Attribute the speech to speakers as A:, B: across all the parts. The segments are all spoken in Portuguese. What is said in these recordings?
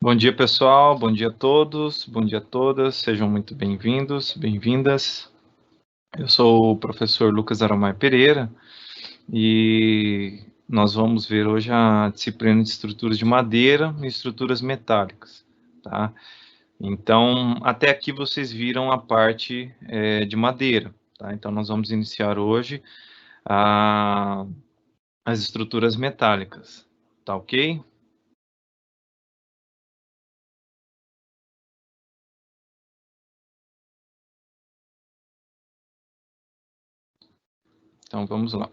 A: Bom dia, pessoal. Bom dia a todos. Bom dia a todas. Sejam muito bem-vindos, bem-vindas. Eu sou o professor Lucas Aramar Pereira e nós vamos ver hoje a disciplina de estruturas de madeira e estruturas metálicas, tá? Então, até aqui vocês viram a parte de madeira, tá? Então, nós vamos iniciar hoje as estruturas metálicas, tá ok? Então, vamos lá.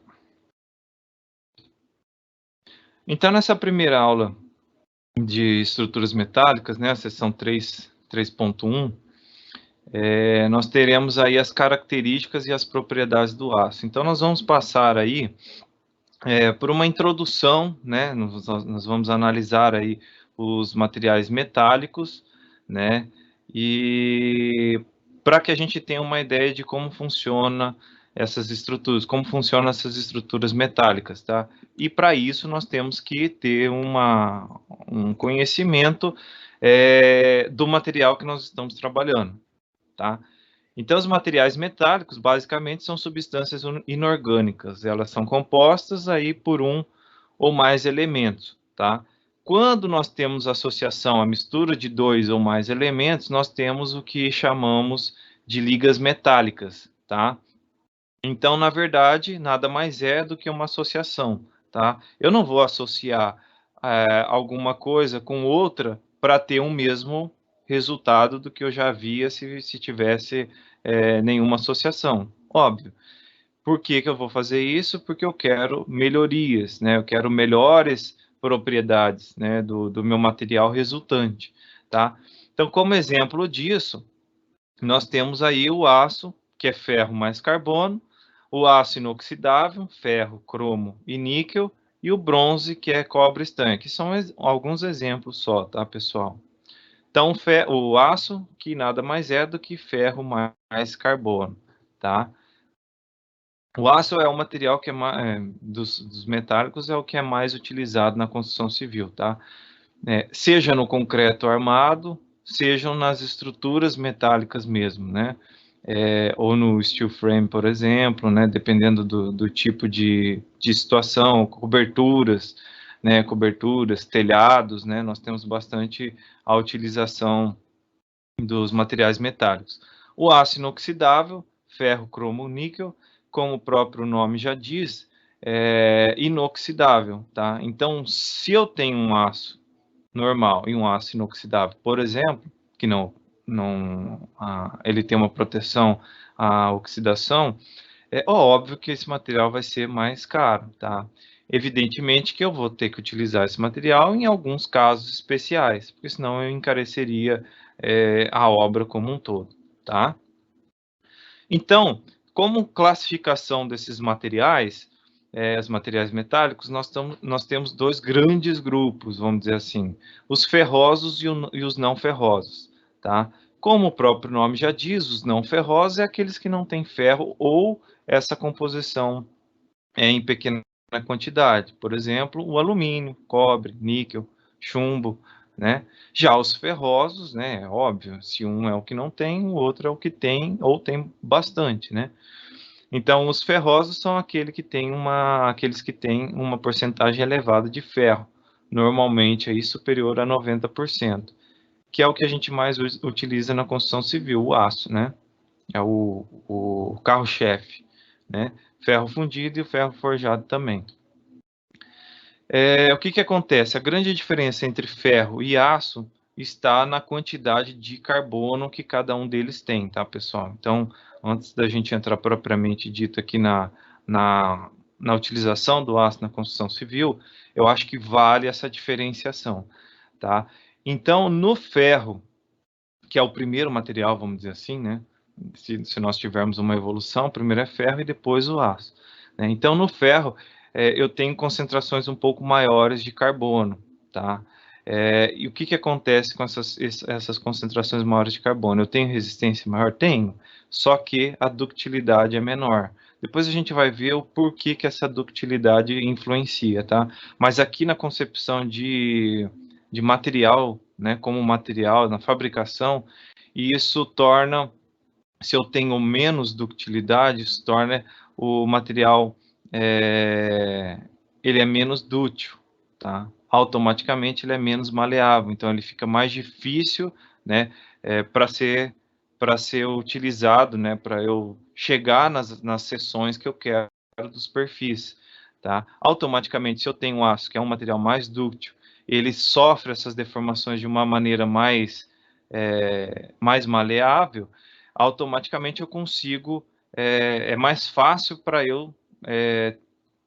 A: Então, nessa primeira aula de estruturas metálicas, né, a seção 3.1, nós teremos aí as características e as propriedades do aço. Então, nós vamos passar aí por uma introdução, né, nós vamos analisar aí os materiais metálicos, né, e para que a gente tenha uma ideia de como funciona essas estruturas, como funcionam essas estruturas metálicas, tá? E para isso nós temos que ter um conhecimento do material que nós estamos trabalhando, tá? Então, os materiais metálicos, basicamente, são substâncias inorgânicas. Elas são compostas aí por um ou mais elementos, tá? Quando nós temos associação, a mistura de dois ou mais elementos, nós temos o que chamamos de ligas metálicas, tá? Então, na verdade, nada mais é do que uma associação, tá? Eu não vou associar alguma coisa com outra para ter um mesmo resultado do que eu já havia se tivesse nenhuma associação. Óbvio. Por que que eu vou fazer isso? Porque eu quero melhorias, né? Eu quero melhores propriedades, né, do meu material resultante, tá? Então, como exemplo disso, nós temos aí o aço, que é ferro mais carbono, o aço inoxidável, ferro, cromo e níquel, e o bronze, que é cobre estanque. São alguns exemplos só, tá, pessoal? Então, o aço, que nada mais é do que ferro mais carbono, tá? O aço é o material que dos metálicos, é o que é mais utilizado na construção civil, tá? Seja no concreto armado, sejam nas estruturas metálicas mesmo, né? Ou no steel frame, por exemplo, né? Dependendo do tipo de situação, coberturas, né? Coberturas, telhados, né? Nós temos bastante a utilização dos materiais metálicos. O aço inoxidável, ferro, cromo, níquel, como o próprio nome já diz, é inoxidável, tá? Então, se eu tenho um aço normal e um aço inoxidável, por exemplo, que ele tem uma proteção à oxidação, é óbvio que esse material vai ser mais caro, tá? Evidentemente que eu vou ter que utilizar esse material em alguns casos especiais, porque senão eu encareceria a obra como um todo, tá? Então, como classificação desses materiais, os materiais metálicos, nós temos dois grandes grupos, vamos dizer assim, os ferrosos e os não ferrosos, tá? Como o próprio nome já diz, os não ferrosos é aqueles que não têm ferro ou essa composição em pequena quantidade. Por exemplo, o alumínio, cobre, níquel, chumbo, né? Já os ferrosos, né? É óbvio, se um é o que não tem, o outro é o que tem ou tem bastante, né? Então, os ferrosos são aqueles que têm uma porcentagem elevada de ferro, normalmente aí superior a 90%, que é o que a gente mais utiliza na construção civil, o aço, né? É o carro-chefe, né? Ferro fundido e o ferro forjado também. O que acontece? A grande diferença entre ferro e aço está na quantidade de carbono que cada um deles tem, tá, pessoal? Então, antes da gente entrar propriamente dito aqui na utilização do aço na construção civil, eu acho que vale essa diferenciação, tá? Então, no ferro, que é o primeiro material, vamos dizer assim, né? Se nós tivermos uma evolução, primeiro é ferro e depois o aço, né? Então, no ferro, eu tenho concentrações um pouco maiores de carbono, tá? E o que acontece com essas concentrações maiores de carbono? Eu tenho resistência maior? Tenho, só que a ductilidade é menor. Depois a gente vai ver o porquê que essa ductilidade influencia, tá? Mas aqui na concepção de material, né, como material na fabricação, e isso torna, se eu tenho menos ductilidade, isso torna o material, ele é menos dútil, tá? Automaticamente ele é menos maleável, então ele fica mais difícil, né, para ser utilizado, né, para eu chegar nas seções que eu quero dos perfis, tá? Automaticamente, se eu tenho um aço que é um material mais dúctil, ele sofre essas deformações de uma maneira mais maleável, automaticamente eu consigo, é mais fácil para eu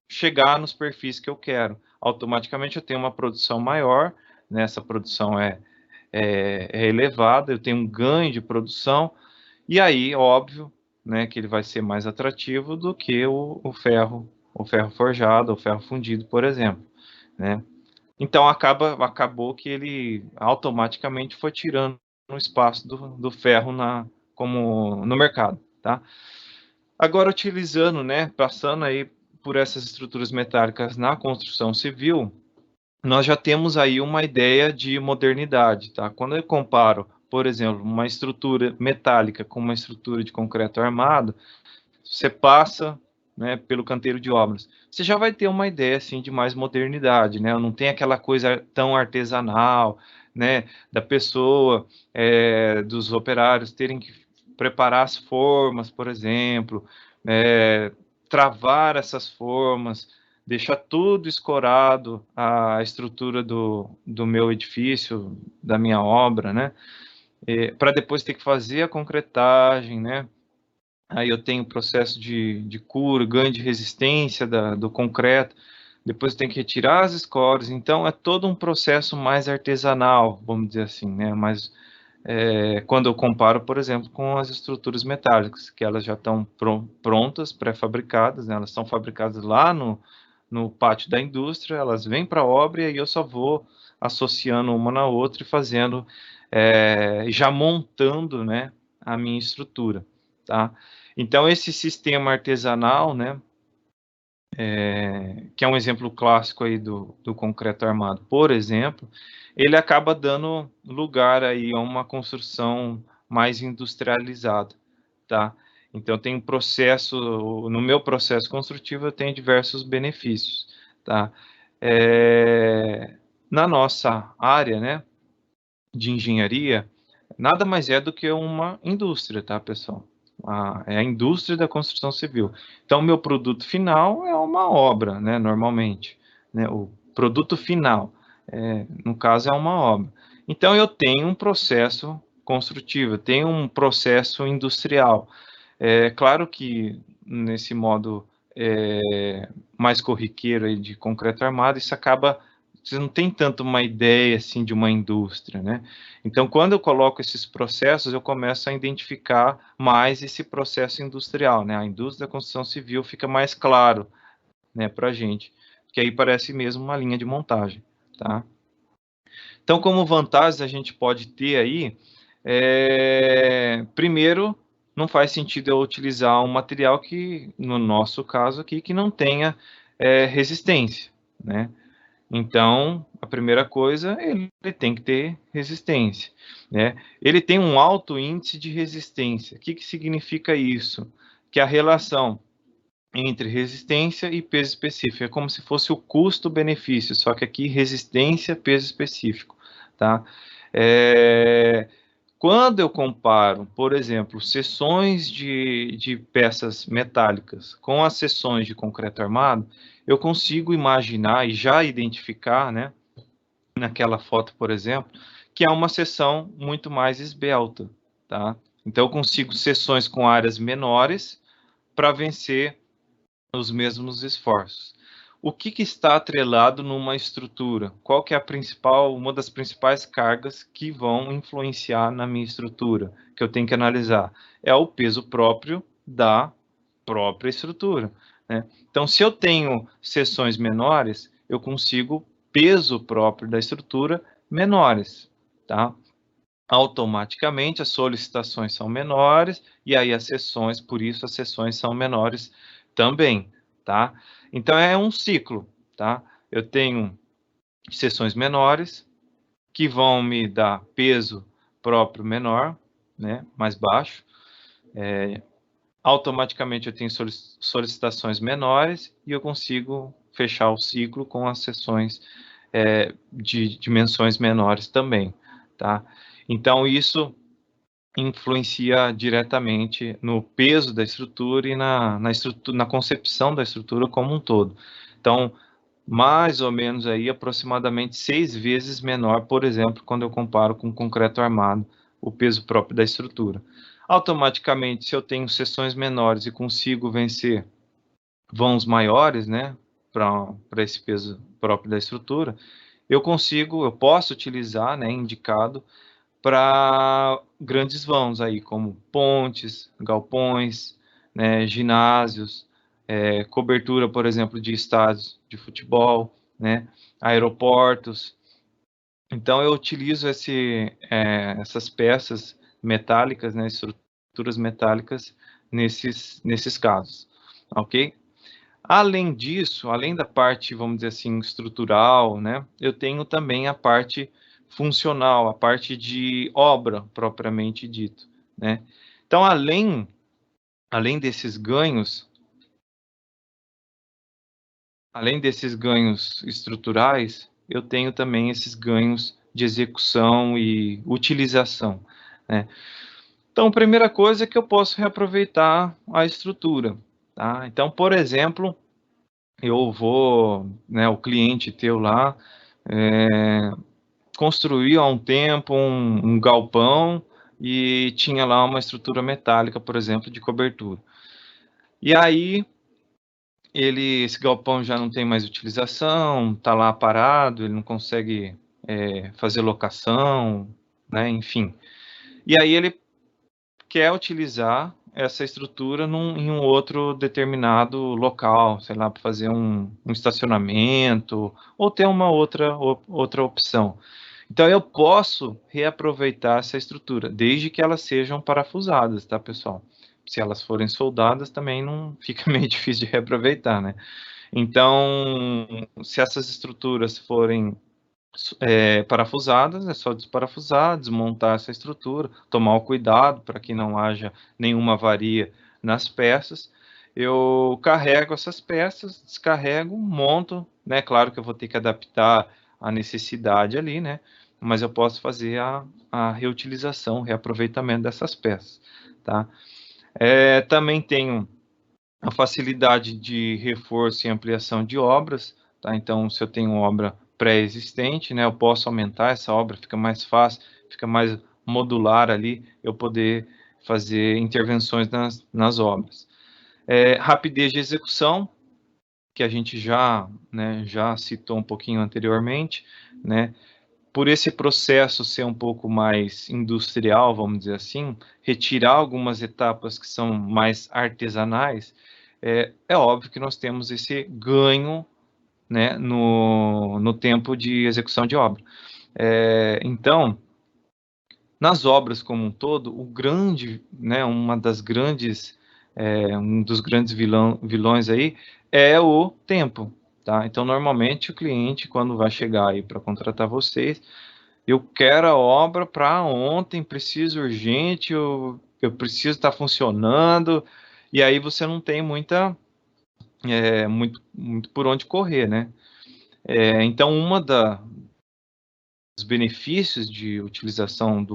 A: chegar nos perfis que eu quero. Automaticamente eu tenho uma produção maior, né? Essa produção é elevada, eu tenho um ganho de produção, e aí, óbvio, né, que ele vai ser mais atrativo do que o ferro forjado, o ferro fundido, por exemplo, né? Então acabou que ele automaticamente foi tirando o espaço do ferro como no mercado, tá? Agora utilizando, né, passando aí por essas estruturas metálicas na construção civil, nós já temos aí uma ideia de modernidade, tá? Quando eu comparo, por exemplo, uma estrutura metálica com uma estrutura de concreto armado, você passa, né, pelo canteiro de obras, você já vai ter uma ideia assim de mais modernidade, né? Não tem aquela coisa tão artesanal, né, da pessoa, dos operários terem que preparar as formas, por exemplo, travar essas formas, deixar tudo escorado a estrutura do meu edifício, da minha obra, né? Para depois ter que fazer a concretagem, né? Aí eu tenho o processo de cura, ganho de resistência do concreto, depois tem que retirar as escórias, então é todo um processo mais artesanal, vamos dizer assim, né? Mas quando eu comparo, por exemplo, com as estruturas metálicas, que elas já estão prontas, pré-fabricadas, né? Elas estão fabricadas lá no pátio da indústria, elas vêm para a obra e aí eu só vou associando uma na outra e fazendo, já montando, né, a minha estrutura, tá? Então, esse sistema artesanal, né, que é um exemplo clássico aí do concreto armado, por exemplo, ele acaba dando lugar aí a uma construção mais industrializada, tá? Então, tem um processo, no meu processo construtivo, eu tenho diversos benefícios, tá? Na nossa área, né, de engenharia, nada mais é do que uma indústria, tá, pessoal? É a indústria da construção civil. Então, o meu produto final é uma obra, né, normalmente, né, o produto final, no caso, é uma obra. Então, eu tenho um processo construtivo, eu tenho um processo industrial. É claro que nesse modo mais corriqueiro aí de concreto armado, isso acaba, você não tem tanto uma ideia assim de uma indústria, né? Então, quando eu coloco esses processos, eu começo a identificar mais esse processo industrial, né? A indústria da construção civil fica mais claro, né, para a gente, que aí parece mesmo uma linha de montagem, tá? Então, como vantagens a gente pode ter aí, primeiro, não faz sentido eu utilizar um material que, no nosso caso aqui, que não tenha resistência, né? Então, a primeira coisa, ele tem que ter resistência, né? Ele tem um alto índice de resistência. O que que significa isso? Que a relação entre resistência e peso específico é como se fosse o custo-benefício, só que aqui resistência, peso específico, tá? Quando eu comparo, por exemplo, seções de peças metálicas com as seções de concreto armado, eu consigo imaginar e já identificar, né, naquela foto, por exemplo, que é uma seção muito mais esbelta, tá? Então, eu consigo seções com áreas menores para vencer os mesmos esforços. O que, que está atrelado numa estrutura? Qual que é uma das principais cargas que vão influenciar na minha estrutura, que eu tenho que analisar? É o peso próprio da própria estrutura, né? Então, se eu tenho seções menores, eu consigo peso próprio da estrutura menores, tá? Automaticamente as solicitações são menores e aí as seções, por isso as seções são menores também, tá? Então é um ciclo, tá? Eu tenho seções menores, que vão me dar peso próprio menor, né, mais baixo. Automaticamente eu tenho solicitações menores e eu consigo fechar o ciclo com as sessões de dimensões menores também, tá? Então, isso influencia diretamente no peso da estrutura e na concepção da estrutura como um todo. Então, mais ou menos aí aproximadamente 6 vezes menor, por exemplo, quando eu comparo com concreto armado, o peso próprio da estrutura. Automaticamente, se eu tenho seções menores e consigo vencer vãos maiores, né, para esse peso próprio da estrutura, eu posso utilizar, né, indicado para grandes vãos aí, como pontes, galpões, né, ginásios, cobertura, por exemplo, de estádios de futebol, né, aeroportos. Então, eu utilizo essas peças metálicas, né, estruturas metálicas nesses casos, ok? Além disso, além da parte, vamos dizer assim, estrutural, né, eu tenho também a parte funcional, a parte de obra propriamente dito, né? Então, além desses ganhos estruturais, eu tenho também esses ganhos de execução e utilização, né? Então, a primeira coisa é que eu posso reaproveitar a estrutura, tá? Então, por exemplo, eu vou, né, o cliente teu lá, construiu há um tempo um galpão e tinha lá uma estrutura metálica, por exemplo, de cobertura. E aí, esse galpão já não tem mais utilização, está lá parado, ele não consegue fazer locação, né, enfim. E aí ele quer utilizar essa estrutura em um outro determinado local, sei lá, para fazer um estacionamento ou ter uma outra opção. Então eu posso reaproveitar essa estrutura, desde que elas sejam parafusadas, tá, pessoal? Se elas forem soldadas, também não fica meio difícil de reaproveitar, né? Então, se essas estruturas forem parafusadas, é só desparafusar, desmontar essa estrutura, tomar o cuidado para que não haja nenhuma avaria nas peças. Eu carrego essas peças, descarrego, monto, né? Claro que eu vou ter que adaptar a necessidade ali, né? Mas eu posso fazer a reutilização, o reaproveitamento dessas peças, tá? Também tenho a facilidade de reforço e ampliação de obras, tá? Então, se eu tenho obra pré-existente, né, eu posso aumentar essa obra, fica mais fácil, fica mais modular ali, eu poder fazer intervenções nas obras. Rapidez de execução, que a gente já citou um pouquinho anteriormente, né? Por esse processo ser um pouco mais industrial, vamos dizer assim, retirar algumas etapas que são mais artesanais, é óbvio que nós temos esse ganho, né, no tempo de execução de obra. Então, nas obras como um todo, né, um dos grandes vilões aí é o tempo, tá? Então, normalmente o cliente, quando vai chegar aí para contratar vocês, eu quero a obra para ontem, preciso urgente, eu preciso estar funcionando, e aí você não tem muito por onde correr, né? Então, dos benefícios de utilização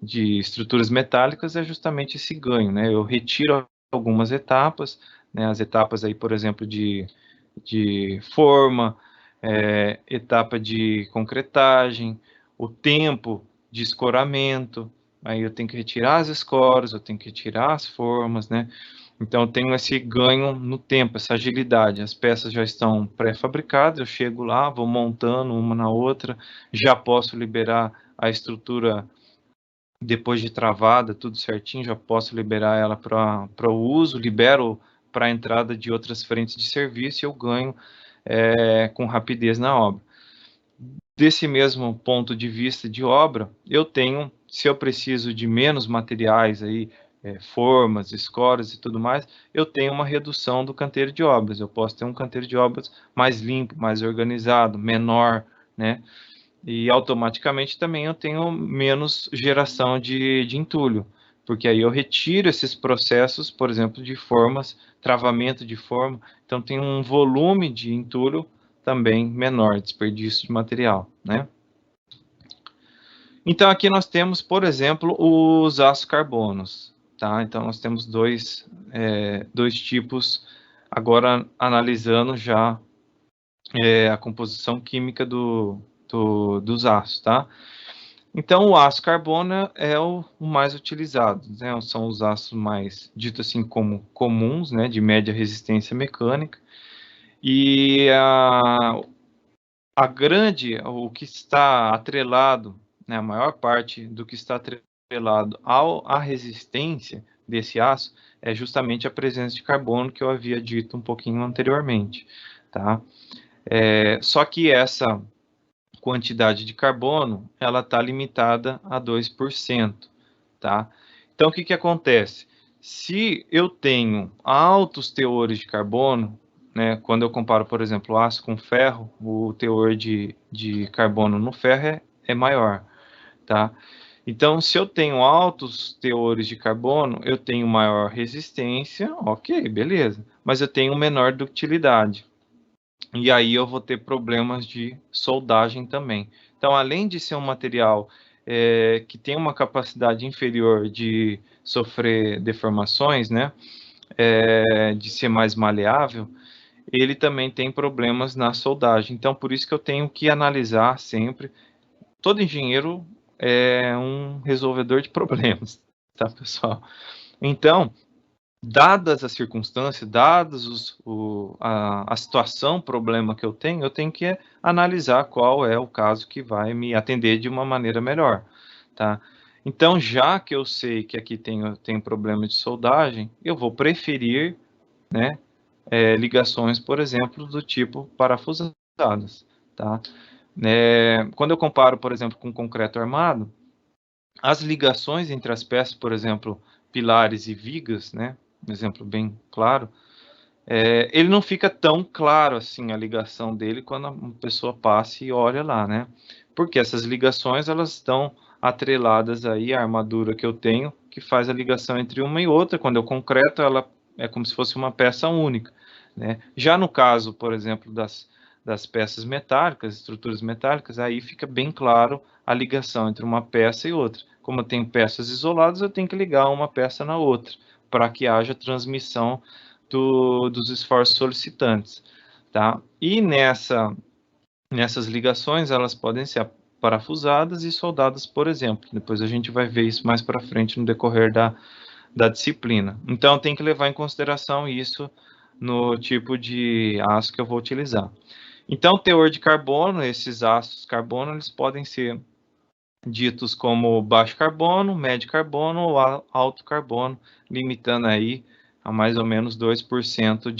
A: de estruturas metálicas é justamente esse ganho, né? Eu retiro algumas etapas, né? As etapas aí, por exemplo, de forma, etapa de concretagem, o tempo de escoramento, aí eu tenho que retirar as escoras, eu tenho que retirar as formas, né? Então eu tenho esse ganho no tempo, essa agilidade. As peças já estão pré-fabricadas, eu chego lá, vou montando uma na outra, já posso liberar a estrutura depois de travada, tudo certinho, já posso liberar ela para o uso, libero para a entrada de outras frentes de serviço e eu ganho com rapidez na obra. Desse mesmo ponto de vista de obra, eu tenho, se eu preciso de menos materiais aí, formas, escoras e tudo mais, eu tenho uma redução do canteiro de obras. Eu posso ter um canteiro de obras mais limpo, mais organizado, menor, né? E automaticamente também eu tenho menos geração de entulho, porque aí eu retiro esses processos, por exemplo, de formas, travamento de forma, então tem um volume de entulho também menor, desperdício de material, né? Então aqui nós temos, por exemplo, os aços carbonos, tá? Então nós temos dois tipos, agora analisando já a composição química dos aços, tá? Então, o aço carbono é o mais utilizado, né? São os aços mais, dito assim, como comuns, né? De média resistência mecânica. E o que está atrelado, né? A maior parte do que está atrelado à resistência desse aço é justamente a presença de carbono que eu havia dito um pouquinho anteriormente, tá? Só que essa quantidade de carbono, ela está limitada a 2%, tá? Então, o que que acontece? Se eu tenho altos teores de carbono, né, quando eu comparo, por exemplo, aço com ferro, o teor de carbono no ferro é maior, tá? Então, se eu tenho altos teores de carbono, eu tenho maior resistência, ok, beleza, mas eu tenho menor ductilidade. E aí eu vou ter problemas de soldagem também. Então, além de ser um material que tem uma capacidade inferior de sofrer deformações, né, de ser mais maleável, ele também tem problemas na soldagem. Então, por isso que eu tenho que analisar sempre. Todo engenheiro é um resolvedor de problemas, tá, pessoal? Então, dadas as circunstâncias, dados a situação, o problema que eu tenho que analisar qual é o caso que vai me atender de uma maneira melhor, tá? Então, já que eu sei que aqui tem problema de soldagem, eu vou preferir, né, ligações, por exemplo, do tipo parafusadas, tá? Quando eu comparo, por exemplo, com concreto armado, as ligações entre as peças, por exemplo, pilares e vigas, né, um exemplo bem claro, ele não fica tão claro assim a ligação dele quando a pessoa passa e olha lá, né? Porque essas ligações elas estão atreladas aí à armadura que eu tenho, que faz a ligação entre uma e outra. Quando eu concreto, ela é como se fosse uma peça única, né? Já no caso, por exemplo, das peças metálicas, estruturas metálicas, aí fica bem claro a ligação entre uma peça e outra. Como eu tenho peças isoladas, eu tenho que ligar uma peça na outra, para que haja transmissão dos esforços solicitantes, tá? E nessas ligações, elas podem ser parafusadas e soldadas, por exemplo. Depois a gente vai ver isso mais para frente no decorrer da disciplina. Então, tem que levar em consideração isso no tipo de aço que eu vou utilizar. Então, teor de carbono, esses ácidos carbono, eles podem ser ditos como baixo carbono, médio carbono ou alto carbono, limitando aí a mais ou menos 2%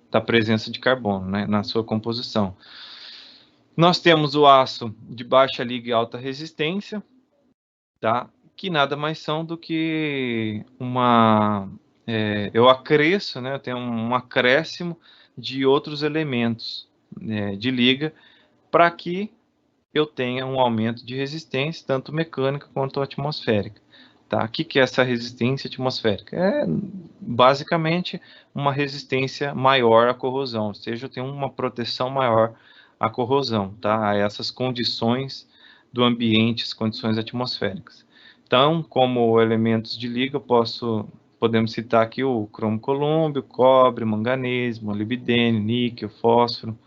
A: da presença de carbono, né, na sua composição. Nós temos o aço de baixa liga e alta resistência, tá? Que nada mais são do que eu acresço, né, eu tenho um acréscimo de outros elementos de liga para que eu tenha um aumento de resistência, tanto mecânica quanto atmosférica. Tá? O que é essa resistência atmosférica? É basicamente uma resistência maior à corrosão, ou seja, eu tenho uma proteção maior à corrosão, tá? A essas condições do ambiente, as condições atmosféricas. Então, como elementos de liga, podemos citar aqui o cromo colúmbio, cobre, manganês, molibdênio, níquel, fósforo,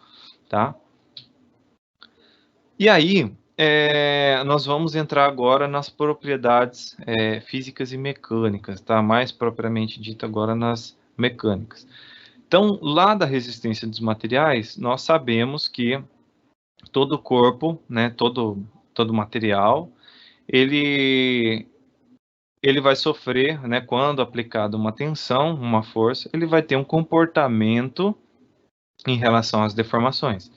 A: tá? E aí, nós vamos entrar agora nas propriedades físicas e mecânicas, tá? Mais propriamente dito agora nas mecânicas. Então, lá da resistência dos materiais, nós sabemos que todo corpo, né, todo material, ele vai sofrer, né, quando aplicado uma tensão, uma força, ele vai ter um comportamento em relação às deformações.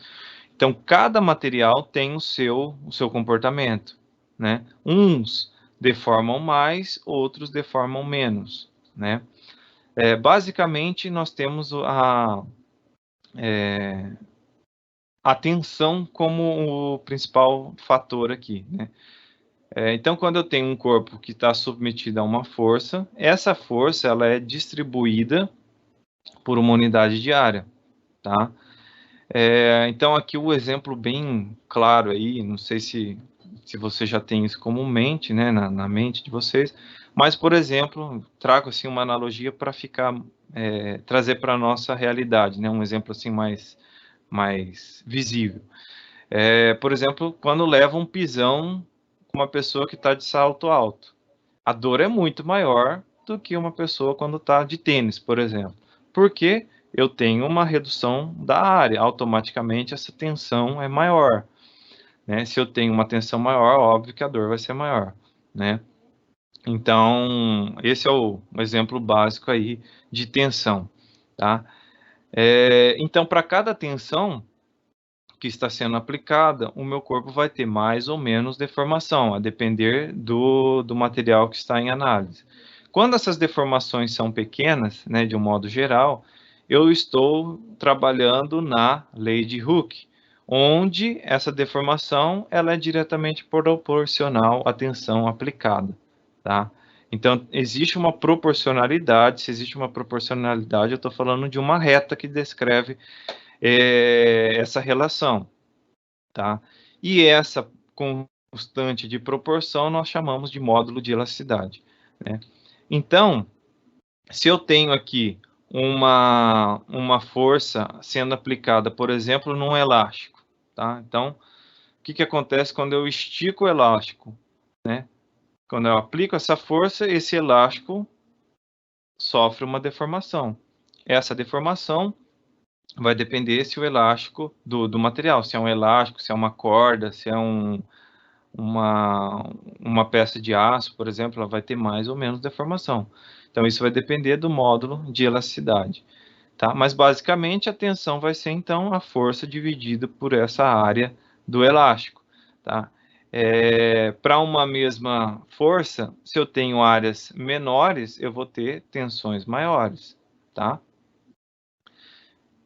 A: Então, cada material tem o seu comportamento, né? Uns deformam mais, outros deformam menos, né? Basicamente, nós temos a tensão como o principal fator aqui, né? Então, quando eu tenho um corpo que está submetido a uma força, essa força ela é distribuída por uma unidade de área, tá? Então, aqui o exemplo bem claro aí, não sei se você já tem isso como mente, né, na mente de vocês, mas, por exemplo, trago assim uma analogia para trazer para a nossa realidade, né, um exemplo assim mais visível. Por exemplo, quando leva um pisão com uma pessoa que está de salto alto, a dor é muito maior do que uma pessoa quando está de tênis, por exemplo. Porque eu tenho uma redução da área, automaticamente essa tensão é maior, né? Se eu tenho uma tensão maior, óbvio que a dor vai ser maior, né? Então, esse é o exemplo básico aí de tensão, tá? Então, para cada tensão que está sendo aplicada, o meu corpo vai ter mais ou menos deformação, a depender do material que está em análise. Quando essas deformações são pequenas, né, de um modo geral, eu estou trabalhando na lei de Hooke, onde essa deformação ela é diretamente proporcional à tensão aplicada, tá? Então, existe uma proporcionalidade. Se existe uma proporcionalidade, eu estou falando de uma reta que descreve essa relação, tá? E essa constante de proporção nós chamamos de módulo de elasticidade, né? Então, se eu tenho aqui uma força sendo aplicada, por exemplo, num elástico, tá? Então, o que acontece quando eu estico o elástico, né? Quando eu aplico essa força, esse elástico sofre uma deformação. Essa deformação vai depender se o elástico do material, se é um elástico, se é uma corda, se é uma peça de aço, por exemplo, ela vai ter mais ou menos deformação. Então, isso vai depender do módulo de elasticidade, tá? Mas, basicamente, a tensão vai ser, então, a força dividida por essa área do elástico, tá? Para uma mesma força, se eu tenho áreas menores, eu vou ter tensões maiores, tá?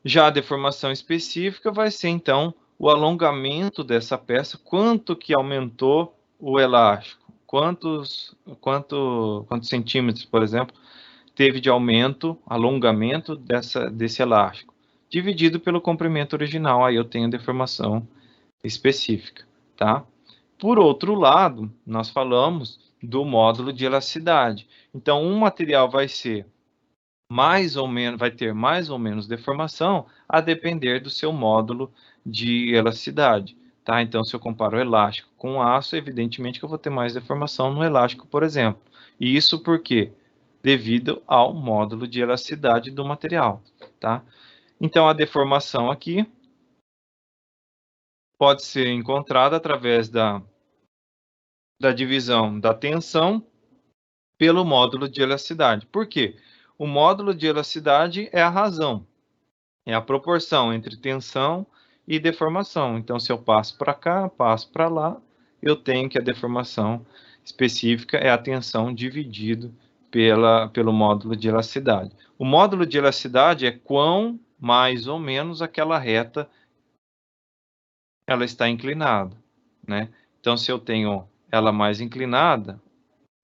A: Já a deformação específica vai ser, então, o alongamento dessa peça, quanto que aumentou o elástico, quantos centímetros, por exemplo, teve de alongamento desse elástico, dividido pelo comprimento original, aí eu tenho a deformação específica, tá? Por outro lado, nós falamos do módulo de elasticidade. Então, um material vai ter mais ou menos deformação a depender do seu módulo de elasticidade, tá? Então, se eu comparo o elástico com o aço, evidentemente que eu vou ter mais deformação no elástico, por exemplo. E isso por quê? Devido ao módulo de elasticidade do material, tá? Então, a deformação aqui pode ser encontrada através da divisão da tensão pelo módulo de elasticidade. Por quê? O módulo de elasticidade é a razão, é a proporção entre tensão e deformação. Então, se eu passo para cá, passo para lá, eu tenho que a deformação específica é a tensão dividido pelo módulo de elasticidade. O módulo de elasticidade é quão mais ou menos aquela reta ela está inclinada, né? Então, se eu tenho ela mais inclinada,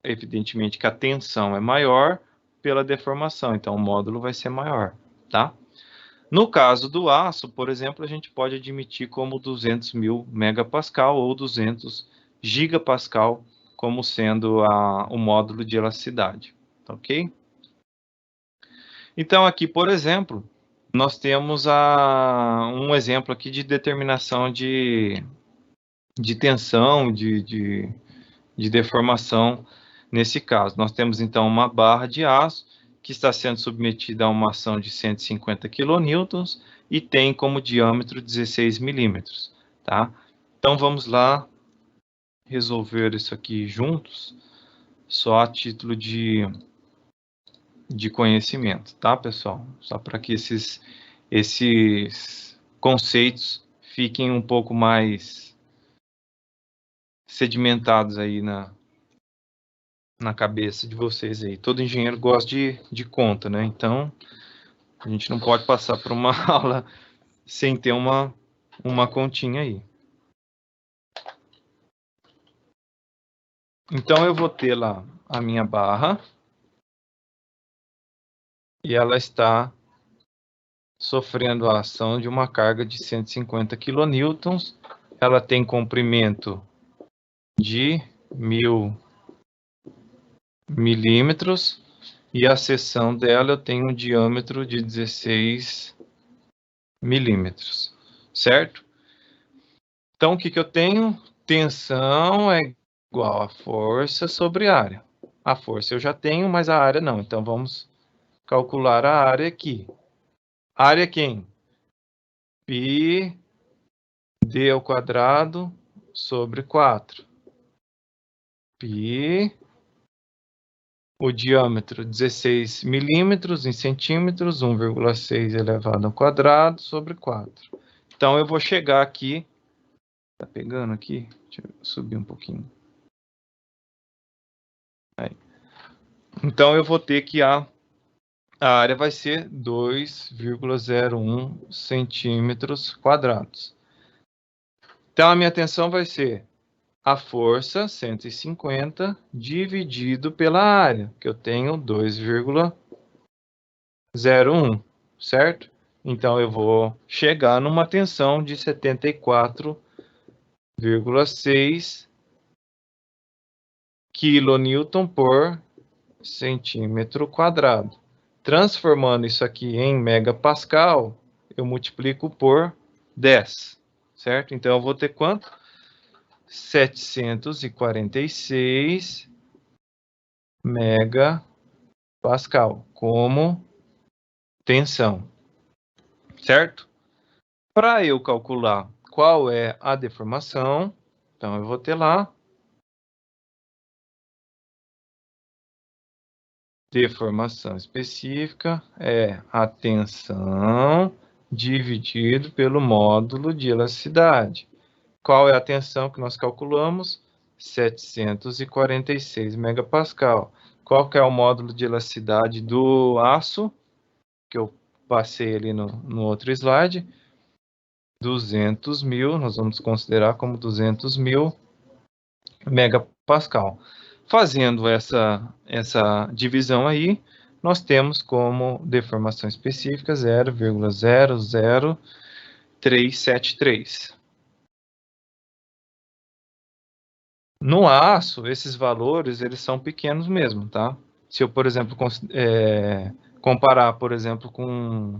A: evidentemente que a tensão é maior pela deformação, então o módulo vai ser maior, tá? No caso do aço, por exemplo, a gente pode admitir como 200.000 megapascal ou 200 gigapascal como sendo o módulo de elasticidade, ok? Então, aqui, por exemplo, nós temos um exemplo aqui de determinação de tensão, de deformação nesse caso. Nós temos, então, uma barra de aço que está sendo submetida a uma ação de 150 kN e tem como diâmetro 16 milímetros, tá? Então, vamos lá resolver isso aqui juntos, só a título de conhecimento, tá, pessoal? Só para que esses conceitos fiquem um pouco mais sedimentados aí na cabeça de vocês aí. Todo engenheiro gosta de conta, né? Então, a gente não pode passar por uma aula sem ter uma uma continha aí. Então, eu vou ter lá a minha barra e ela está sofrendo a ação de uma carga de 150 kN. Ela tem comprimento de 1000 milímetros e a seção dela eu tenho um diâmetro de 16 milímetros, certo? Então, o que eu tenho? Tensão é igual a força sobre a área. A força eu já tenho, mas a área não. Então, vamos calcular a área aqui. A área é quem? Π d ao quadrado sobre 4. Π, o diâmetro 16 milímetros em centímetros, 1,6 elevado ao quadrado sobre 4. Então, eu vou chegar aqui, tá pegando aqui? Deixa eu subir um pouquinho. Aí. Então, eu vou ter que a área vai ser 2,01 centímetros quadrados. Então, a minha tensão vai ser a força, 150, dividido pela área, que eu tenho 2,01, certo? Então, eu vou chegar numa tensão de 74,6 kN por centímetro quadrado. Transformando isso aqui em megapascal, eu multiplico por 10, certo? Então, eu vou ter quanto? 746 megapascal como tensão, certo? Para eu calcular qual é a deformação, então eu vou ter lá deformação específica é a tensão dividido pelo módulo de elasticidade. Qual é a tensão que nós calculamos? 746 megapascal. Qual que é o módulo de elasticidade do aço? Que eu passei ali no outro slide. 200 mil, nós vamos considerar como 200 mil megapascal. Fazendo essa divisão aí, nós temos como deformação específica 0,00373. No aço, esses valores, eles são pequenos mesmo, tá? Se eu, por exemplo, comparar, por exemplo, com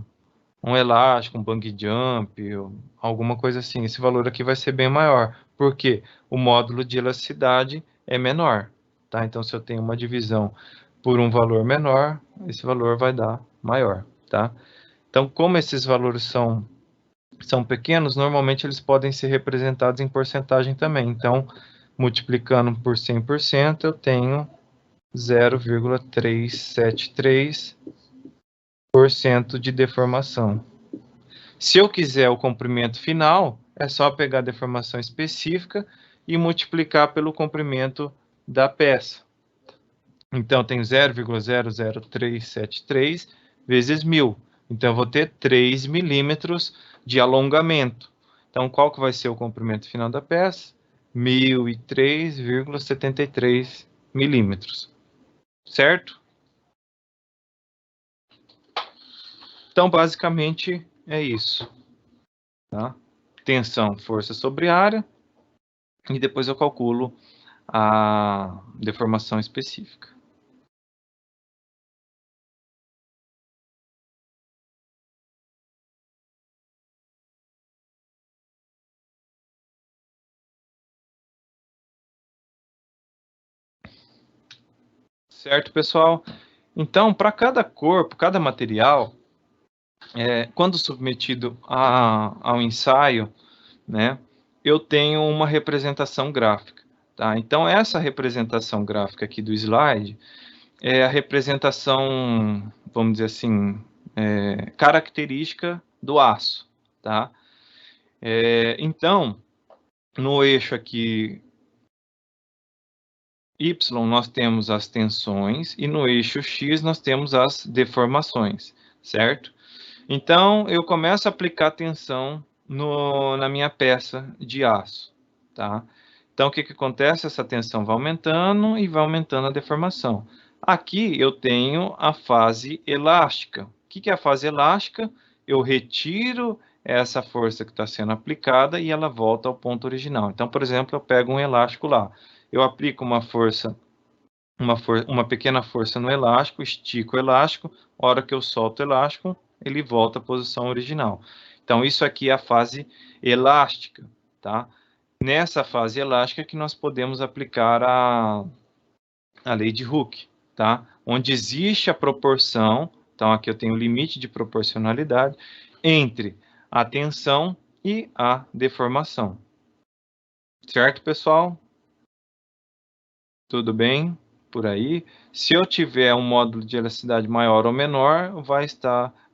A: um elástico, um bungee jump, alguma coisa assim, esse valor aqui vai ser bem maior, porque o módulo de elasticidade é menor, tá? Então, se eu tenho uma divisão por um valor menor, esse valor vai dar maior, tá? Então, como esses valores são pequenos, normalmente eles podem ser representados em porcentagem também. Então, multiplicando por 100%, eu tenho 0,373% de deformação. Se eu quiser o comprimento final, é só pegar a deformação específica e multiplicar pelo comprimento da peça. Então, eu tenho 0,00373 vezes 1000. Então, eu vou ter 3 milímetros de alongamento. Então, qual que vai ser o comprimento final da peça? 1003,73 milímetros. Certo? Então, basicamente, é isso. Tá? Tensão, força sobre área. E depois eu calculo a deformação específica. Certo, pessoal? Então, para cada corpo, cada material, quando submetido ao ensaio, né, eu tenho uma representação gráfica. Tá? Então, essa representação gráfica aqui do slide é a representação, vamos dizer assim, característica do aço. Tá? Então, no eixo aqui Y, nós temos as tensões, e no eixo X, nós temos as deformações, certo? Então, eu começo a aplicar tensão na minha peça de aço, tá? Então, o que acontece? Essa tensão vai aumentando e vai aumentando a deformação. Aqui eu tenho a fase elástica. O que é a fase elástica? Eu retiro essa força que está sendo aplicada e ela volta ao ponto original. Então, por exemplo, eu pego um elástico lá, eu aplico uma força, uma pequena força no elástico, estico o elástico, a hora que eu solto o elástico, ele volta à posição original. Então, isso aqui é a fase elástica, tá? Nessa fase elástica que nós podemos aplicar a lei de Hooke, tá? Onde existe a proporção, então aqui eu tenho o limite de proporcionalidade entre a tensão e a deformação. Certo, pessoal? Tudo bem por aí? Se eu tiver um módulo de elasticidade maior ou menor,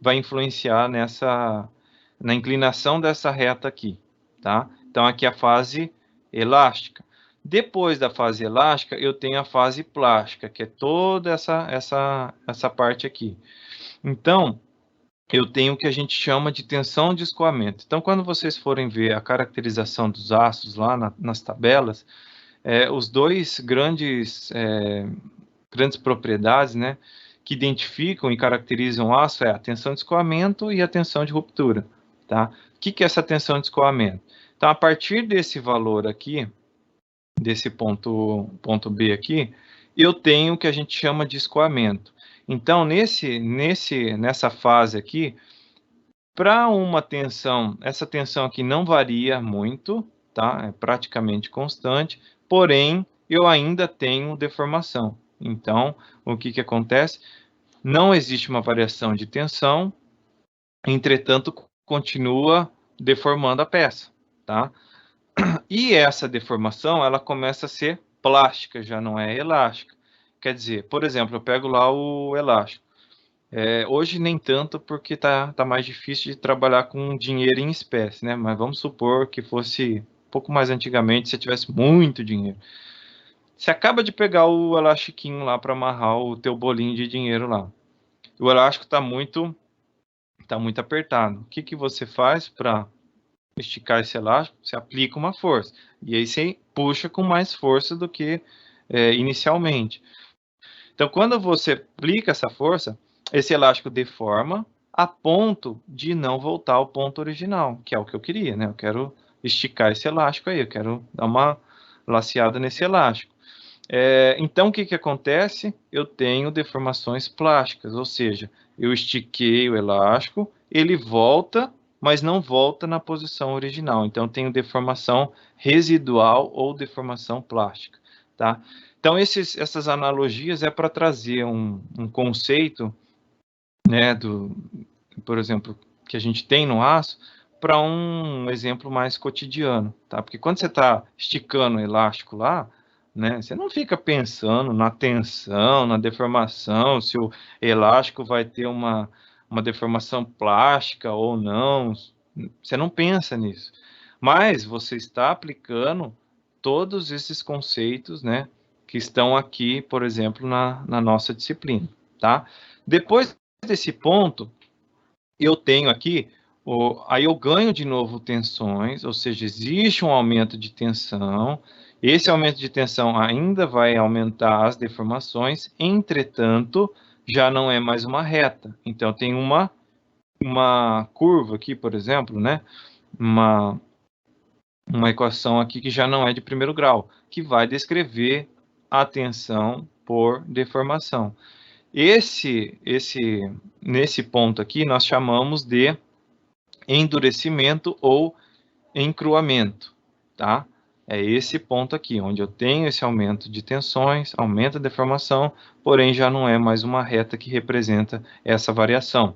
A: vai influenciar na inclinação dessa reta aqui, tá? Então, aqui é a fase elástica. Depois da fase elástica, eu tenho a fase plástica, que é toda essa parte aqui. Então, eu tenho o que a gente chama de tensão de escoamento. Então, quando vocês forem ver a caracterização dos aços lá nas tabelas, os dois grandes propriedades, né, que identificam e caracterizam o aço é a tensão de escoamento e a tensão de ruptura, tá? O que é essa tensão de escoamento? Então, a partir desse valor aqui, desse ponto B aqui, eu tenho o que a gente chama de escoamento. Então, nessa fase aqui, para uma tensão, essa tensão aqui não varia muito, tá? É praticamente constante, porém, eu ainda tenho deformação. Então, o que acontece? Não existe uma variação de tensão, entretanto, continua deformando a peça, tá? E essa deformação, ela começa a ser plástica, já não é elástica. Quer dizer, por exemplo, eu pego lá o elástico. Hoje nem tanto, porque tá mais difícil de trabalhar com dinheiro em espécie, né? Mas vamos supor que fosse um pouco mais antigamente, se tivesse muito dinheiro. Você acaba de pegar o elastiquinho lá para amarrar o teu bolinho de dinheiro lá. O elástico tá muito apertado. O que você faz para esticar esse elástico? Você aplica uma força. E aí você puxa com mais força do que inicialmente. Então, quando você aplica essa força, esse elástico deforma a ponto de não voltar ao ponto original, que é o que eu queria, né? Eu quero esticar esse elástico aí, eu quero dar uma laceada nesse elástico. Então, o que acontece? Eu tenho deformações plásticas, ou seja, eu estiquei o elástico, ele volta, mas não volta na posição original. Então, eu tenho deformação residual ou deformação plástica, tá? Então, essas analogias é para trazer um conceito, né, por exemplo, que a gente tem no aço, para um exemplo mais cotidiano, tá? Porque quando você está esticando o elástico lá, né, você não fica pensando na tensão, na deformação, se o elástico vai ter uma deformação plástica ou não, você não pensa nisso. Mas você está aplicando todos esses conceitos, né, que estão aqui, por exemplo, na nossa disciplina, tá? Depois desse ponto, eu tenho aqui, aí eu ganho de novo tensões, ou seja, existe um aumento de tensão, esse aumento de tensão ainda vai aumentar as deformações, entretanto, já não é mais uma reta. Então, tem uma curva aqui, por exemplo, né? Uma equação aqui que já não é de primeiro grau, que vai descrever a tensão por deformação. Nesse ponto aqui, nós chamamos de endurecimento ou encruamento, tá? É esse ponto aqui, onde eu tenho esse aumento de tensões, aumenta a deformação, porém já não é mais uma reta que representa essa variação,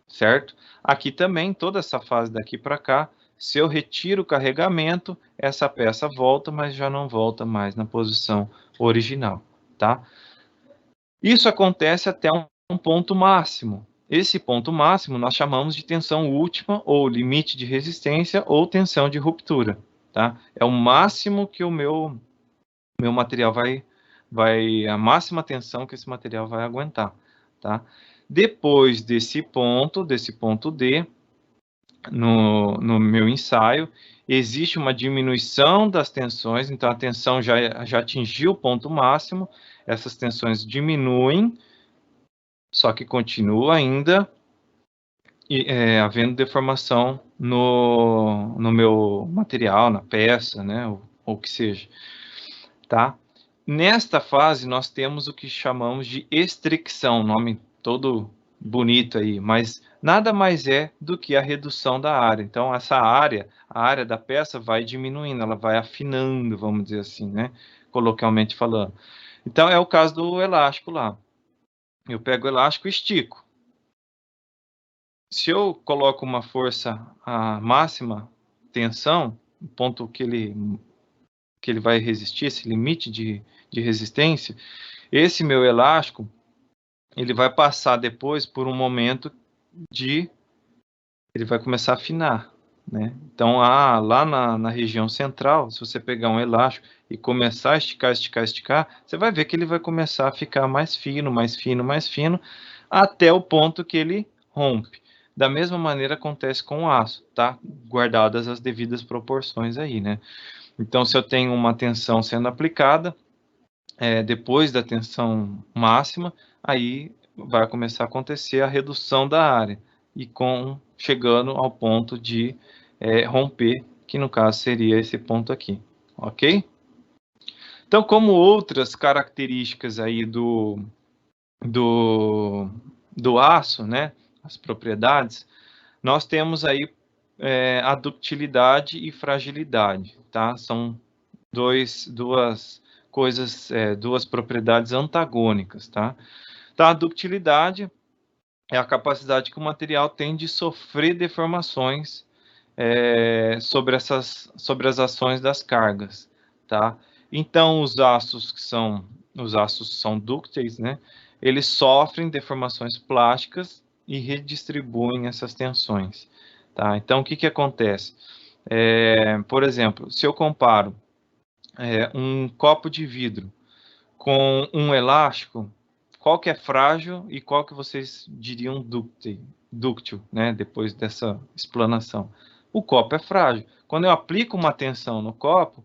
A: certo? Aqui também, toda essa fase daqui para cá, se eu retiro o carregamento, essa peça volta, mas já não volta mais na posição original, tá? Isso acontece até um ponto máximo. Esse ponto máximo nós chamamos de tensão última, ou limite de resistência, ou tensão de ruptura, tá? É o máximo que o meu material a máxima tensão que esse material vai aguentar, tá? Depois desse ponto D, no meu ensaio, existe uma diminuição das tensões, então a tensão já atingiu o ponto máximo, essas tensões diminuem, só que continua ainda havendo deformação no meu material, na peça, né, ou o que seja, tá? Nesta fase, nós temos o que chamamos de estricção, nome todo bonito aí, mas nada mais é do que a redução da área. Então, essa área, a área da peça vai diminuindo, ela vai afinando, vamos dizer assim, né? Coloquialmente falando. Então, é o caso do elástico lá. Eu pego o elástico e estico. Se eu coloco uma força a máxima tensão, o ponto que ele vai resistir, esse limite de resistência, esse meu elástico, ele vai passar depois por um momento ele vai começar a afinar, né? Então, lá na região central, se você pegar um elástico e começar a esticar, esticar, esticar, você vai ver que ele vai começar a ficar mais fino, mais fino, mais fino, até o ponto que ele rompe. Da mesma maneira acontece com o aço, tá? Guardadas as devidas proporções aí, né? Então, se eu tenho uma tensão sendo aplicada, depois da tensão máxima, aí vai começar a acontecer a redução da área e chegando ao ponto de romper, que no caso seria esse ponto aqui, ok? Então, como outras características aí do aço, né, as propriedades, nós temos aí a ductilidade e fragilidade, tá? São duas coisas, duas propriedades antagônicas, tá? Então, a ductilidade é a capacidade que o material tem de sofrer deformações sobre as ações das cargas, tá? Então, os aços são dúcteis, né? Eles sofrem deformações plásticas e redistribuem essas tensões, tá? Então, o que acontece? Por exemplo, se eu comparo um copo de vidro com um elástico, qual que é frágil e qual que vocês diriam dúctil, né? Depois dessa explanação. O copo é frágil. Quando eu aplico uma tensão no copo,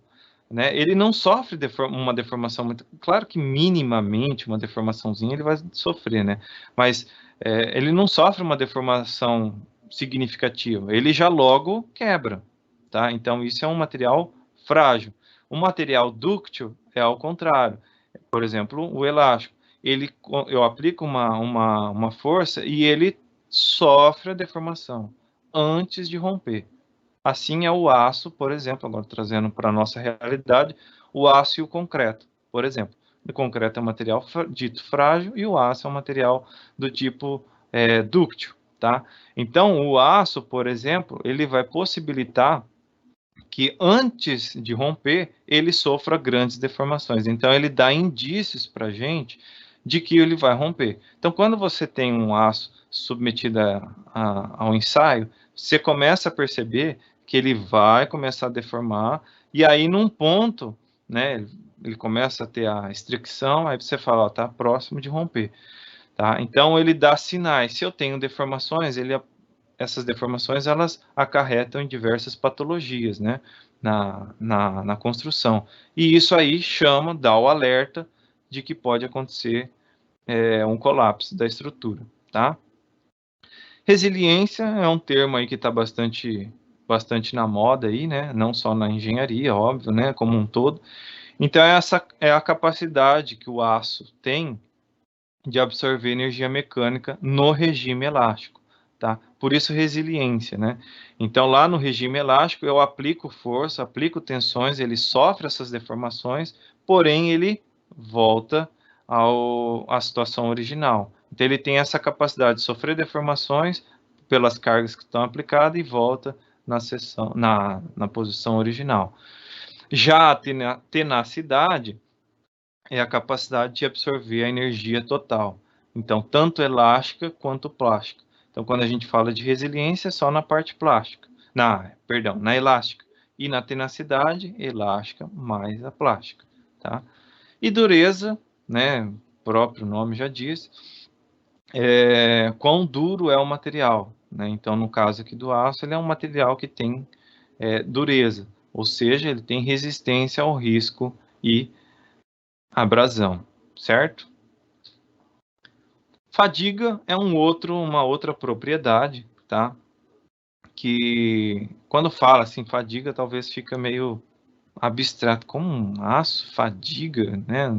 A: né, ele não sofre uma deformação muito... Claro que minimamente uma deformaçãozinha ele vai sofrer, né? Mas ele não sofre uma deformação significativa. Ele já logo quebra, tá? Então isso é um material frágil. O material dúctil é ao contrário. Por exemplo, o elástico. Eu aplico uma força e ele sofre a deformação antes de romper. Assim é o aço, por exemplo, agora trazendo para a nossa realidade, o aço e o concreto, por exemplo. O concreto é um material dito frágil e o aço é um material do tipo dúctil, tá? Então, o aço, por exemplo, ele vai possibilitar que antes de romper, ele sofra grandes deformações. Então, ele dá indícios para a gente de que ele vai romper. Então, quando você tem um aço submetido ao ensaio, você começa a perceber que ele vai começar a deformar, e aí, num ponto, né, ele começa a ter a estricção, aí você fala, ó, tá próximo de romper. Tá? Então, ele dá sinais. Se eu tenho deformações, essas deformações elas acarretam em diversas patologias, né, na construção. E isso aí dá o alerta de que pode acontecer um colapso da estrutura, tá? Resiliência é um termo aí que está bastante na moda aí, né, não só na engenharia, óbvio, né, como um todo. Então, essa é a capacidade que o aço tem de absorver energia mecânica no regime elástico, tá? Por isso resiliência, né? Então lá no regime elástico eu aplico força, aplico tensões, ele sofre essas deformações, porém ele volta à situação original. Então ele tem essa capacidade de sofrer deformações pelas cargas que estão aplicadas e volta na posição original. Já a tenacidade é a capacidade de absorver a energia total. Então, tanto elástica quanto plástica. Então, quando a gente fala de resiliência, é só na parte plástica. Na elástica. E na tenacidade, elástica mais a plástica. Tá? E dureza, né, o próprio nome já diz, quão duro é o material. né? Então, no caso aqui do aço, ele é um material que tem dureza, ou seja, ele tem resistência ao risco e abrasão, certo? Fadiga é uma outra propriedade, tá? Que quando fala assim, fadiga, talvez fica meio abstrato, como um aço, fadiga, né?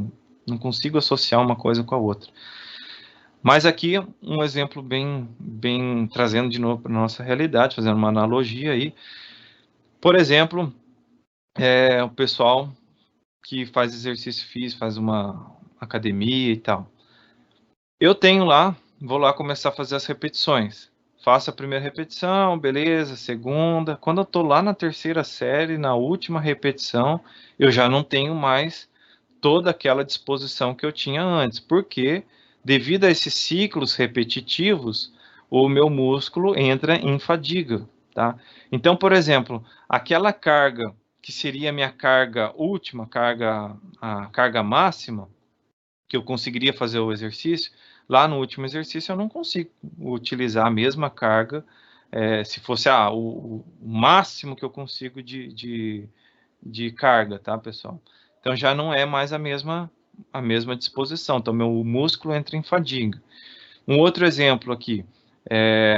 A: Não consigo associar uma coisa com a outra. Mas aqui um exemplo bem trazendo de novo para nossa realidade, fazendo uma analogia aí. Por exemplo, o pessoal que faz exercício físico, faz uma academia e tal. Eu tenho lá, vou lá começar a fazer as repetições. Faço a primeira repetição, beleza, segunda. Quando eu tô lá na terceira série, na última repetição, eu já não tenho mais toda aquela disposição que eu tinha antes, porque devido a esses ciclos repetitivos, o meu músculo entra em fadiga, tá? Então, por exemplo, aquela carga que seria a minha carga última, a carga máxima, que eu conseguiria fazer o exercício, lá no último exercício eu não consigo utilizar a mesma carga, se fosse o máximo que eu consigo de carga, tá, pessoal? Então já não é mais a mesma disposição, então meu músculo entra em fadiga. Um outro exemplo aqui,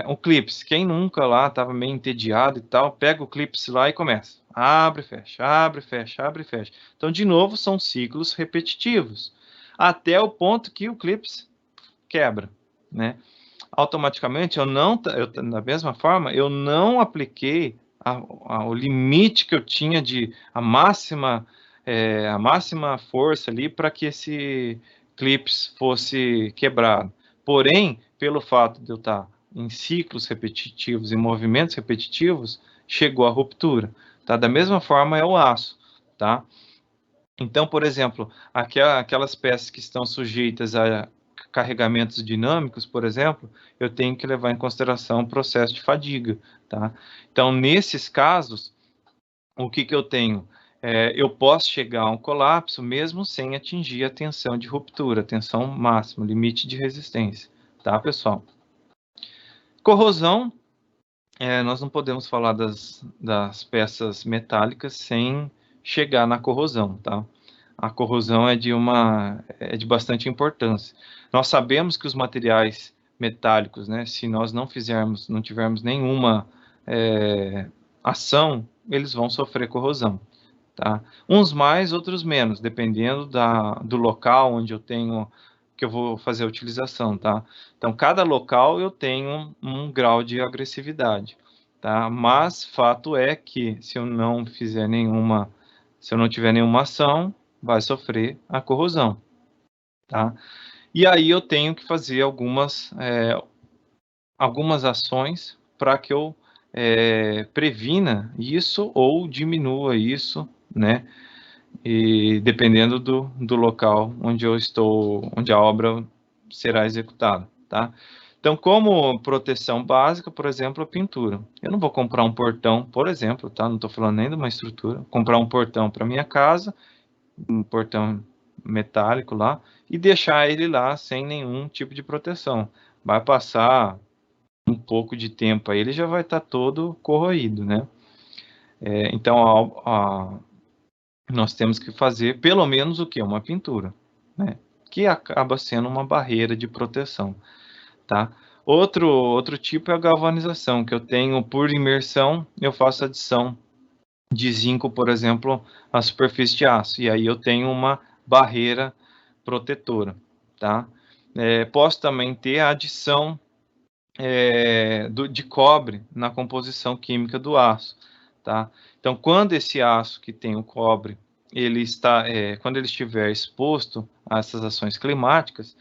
A: um clips, quem nunca lá estava meio entediado e tal, pega o clips lá e começa, abre, fecha, abre, fecha, abre, fecha. Então, de novo, são ciclos repetitivos, até o ponto que o clips quebra, né? Automaticamente, da mesma forma, eu não apliquei o limite que eu tinha a máxima força ali para que esse clips fosse quebrado. Porém, pelo fato de eu estar em ciclos repetitivos, em movimentos repetitivos, chegou a ruptura, tá? Da mesma forma é o aço, tá? Então, por exemplo, aquelas peças que estão sujeitas a carregamentos dinâmicos, por exemplo, eu tenho que levar em consideração o processo de fadiga, tá? Então, nesses casos, o que eu tenho? Eu posso chegar a um colapso mesmo sem atingir a tensão de ruptura, tensão máxima, limite de resistência, tá, pessoal? Corrosão, nós não podemos falar das peças metálicas sem chegar na corrosão, tá? A corrosão é de bastante importância. Nós sabemos que os materiais metálicos, né, se nós não tivermos nenhuma ação, eles vão sofrer corrosão, tá? Uns mais, outros menos, dependendo do local onde que eu vou fazer a utilização, tá? Então, cada local eu tenho um grau de agressividade, tá? Mas fato é que se eu não tiver nenhuma ação, vai sofrer a corrosão, tá? E aí eu tenho que fazer algumas ações para que eu previna isso ou diminua isso, né? E dependendo do local onde eu estou, onde a obra será executada, tá? Então, como proteção básica, por exemplo, a pintura. Eu não vou comprar um portão, por exemplo, tá? Não estou falando nem de uma estrutura. Comprar um portão para minha casa, um portão metálico lá, e deixar ele lá sem nenhum tipo de proteção. Vai passar um pouco de tempo aí, ele já vai estar todo corroído, né? Então, nós temos que fazer pelo menos o que? Uma pintura, né? Que acaba sendo uma barreira de proteção, tá? Outro tipo é a galvanização, que eu tenho por imersão, eu faço adição de zinco, por exemplo, à superfície de aço, e aí eu tenho uma barreira protetora, tá? Posso também ter a adição de cobre na composição química do aço, tá? Então, quando esse aço que tem o cobre, quando ele estiver exposto a essas ações climáticas,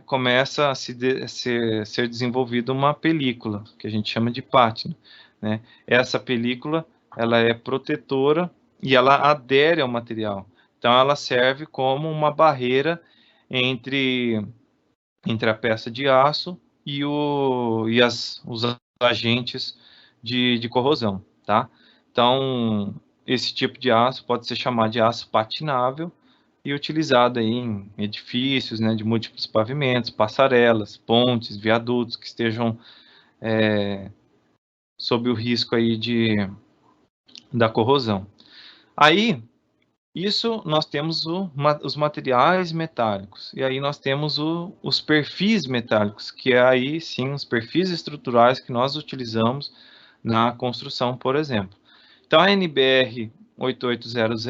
A: começa a ser desenvolvida uma película, que a gente chama de pátina, né? Essa película, ela é protetora e ela adere ao material. Então, ela serve como uma barreira entre a peça de aço e os agentes de corrosão, tá? Então, esse tipo de aço pode ser chamado de aço patinável e utilizado aí em edifícios, né, de múltiplos pavimentos, passarelas, pontes, viadutos que estejam sob o risco aí da corrosão. Aí, isso nós temos os materiais metálicos, e aí nós temos os perfis metálicos, que é aí sim os perfis estruturais que nós utilizamos na construção, por exemplo. Então a NBR 8800,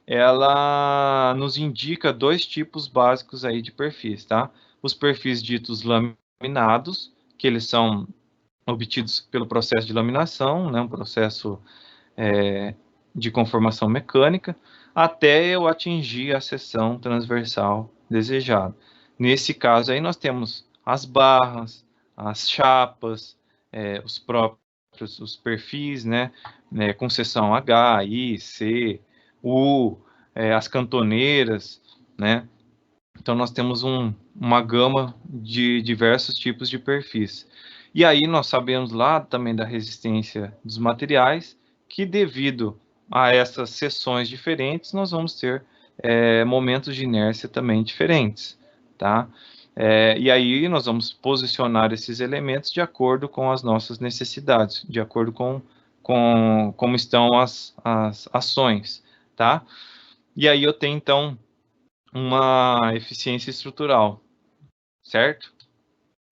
A: ela nos indica dois tipos básicos aí de perfis, tá? Os perfis ditos laminados, que eles são obtidos pelo processo de laminação, né, um processo de conformação mecânica, até eu atingir a seção transversal desejada. Nesse caso aí nós temos as barras, as chapas, os perfis, né, com seção H, I, C, U, as cantoneiras, né. Então nós temos uma gama de diversos tipos de perfis. E aí nós sabemos lá também da resistência dos materiais, que devido a essas seções diferentes, nós vamos ter momentos de inércia também diferentes, tá? E aí nós vamos posicionar esses elementos de acordo com as nossas necessidades, de acordo com como estão as ações, tá? E aí eu tenho, então, uma eficiência estrutural, certo?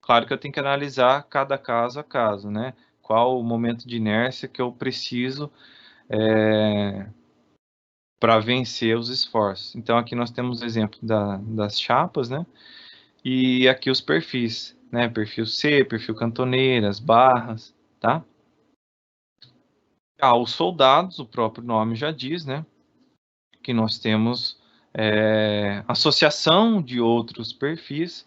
A: Claro que eu tenho que analisar cada caso a caso, né? Qual o momento de inércia que eu preciso para vencer os esforços. Então, aqui nós temos o exemplo das chapas, né? E aqui os perfis, né? Perfil C, perfil cantoneira, as barras, tá? Os soldados, o próprio nome já diz, né? Que nós temos associação de outros perfis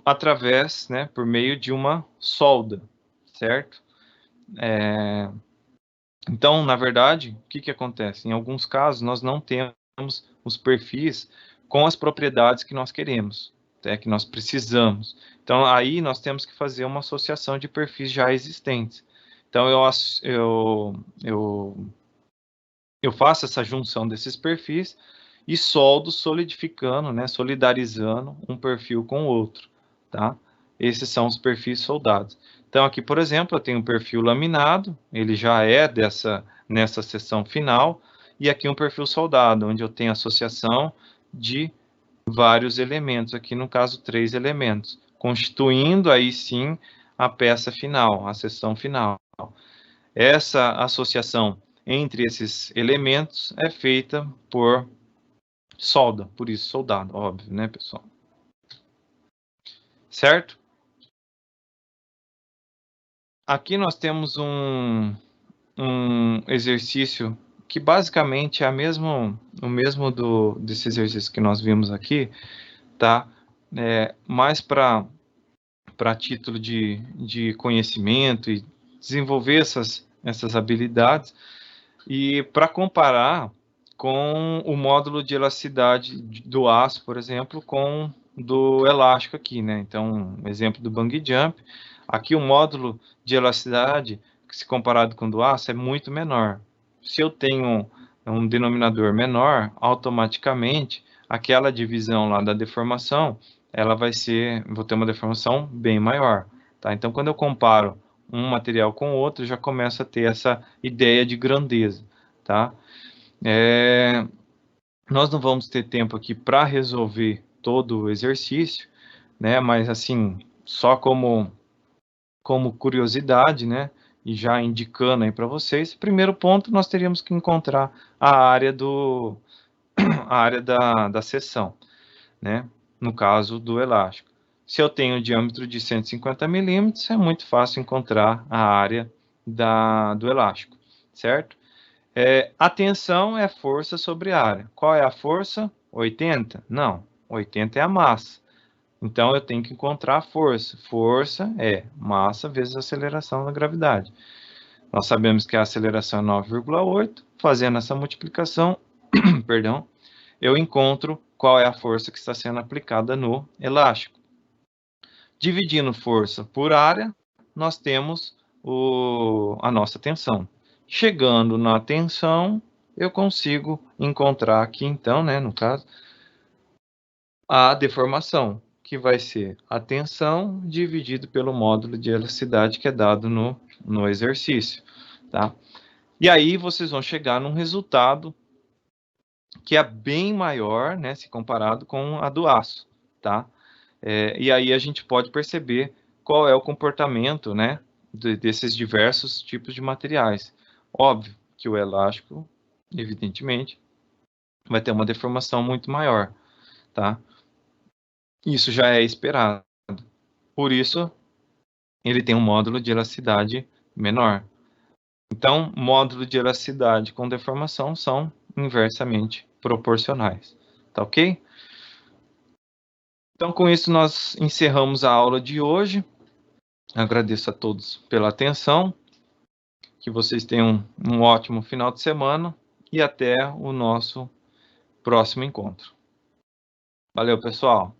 A: através, né, por meio de uma solda, certo? Então, na verdade, o que acontece? Em alguns casos, nós não temos os perfis com as propriedades que nós queremos, que nós precisamos. Então, aí nós temos que fazer uma associação de perfis já existentes. Então, eu faço essa junção desses perfis e soldo solidificando, né, solidarizando um perfil com o outro, tá? Esses são os perfis soldados. Então, aqui, por exemplo, eu tenho um perfil laminado, ele já é nessa seção final, e aqui um perfil soldado, onde eu tenho associação de vários elementos, aqui no caso 3 elementos, constituindo aí sim a peça final, a seção final. Essa associação entre esses elementos é feita por solda, por isso soldado, óbvio, né, pessoal? Certo? Aqui nós temos um exercício que basicamente é o mesmo desse exercício que nós vimos aqui, tá? Mais para título de conhecimento e desenvolver essas habilidades, e para comparar com o módulo de elasticidade do aço, por exemplo, com do elástico aqui, né? Então, exemplo do bungee jump. Aqui o módulo de elasticidade, se comparado com o do aço, é muito menor. Se eu tenho um denominador menor, automaticamente aquela divisão lá da deformação, vou ter uma deformação bem maior, tá? Então, quando eu comparo um material com o outro, já começa a ter essa ideia de grandeza, tá? Nós não vamos ter tempo aqui para resolver todo o exercício, né? Mas assim, só como curiosidade, né? E já indicando aí para vocês, primeiro ponto, nós teríamos que encontrar a área da seção, né? No caso do elástico. Se eu tenho um diâmetro de 150 milímetros, é muito fácil encontrar a área do elástico, certo? A tensão é força sobre área. Qual é a força? 80? Não, 80 é a massa. Então, eu tenho que encontrar a força. Força é massa vezes aceleração da gravidade. Nós sabemos que a aceleração é 9,8. Fazendo essa multiplicação, perdão, eu encontro qual é a força que está sendo aplicada no elástico. Dividindo força por área, nós temos a nossa tensão. Chegando na tensão, eu consigo encontrar aqui, então, né, no caso, a deformação, que vai ser a tensão dividido pelo módulo de elasticidade que é dado no exercício, tá? E aí vocês vão chegar num resultado que é bem maior, né, se comparado com a do aço, tá? E aí a gente pode perceber qual é o comportamento, né, desses diversos tipos de materiais. Óbvio que o elástico, evidentemente, vai ter uma deformação muito maior, tá? Isso já é esperado. Por isso, ele tem um módulo de elasticidade menor. Então, módulo de elasticidade com deformação são inversamente proporcionais, tá ok? Então, com isso, nós encerramos a aula de hoje. Agradeço a todos pela atenção. Que vocês tenham um ótimo final de semana e até o nosso próximo encontro. Valeu, pessoal!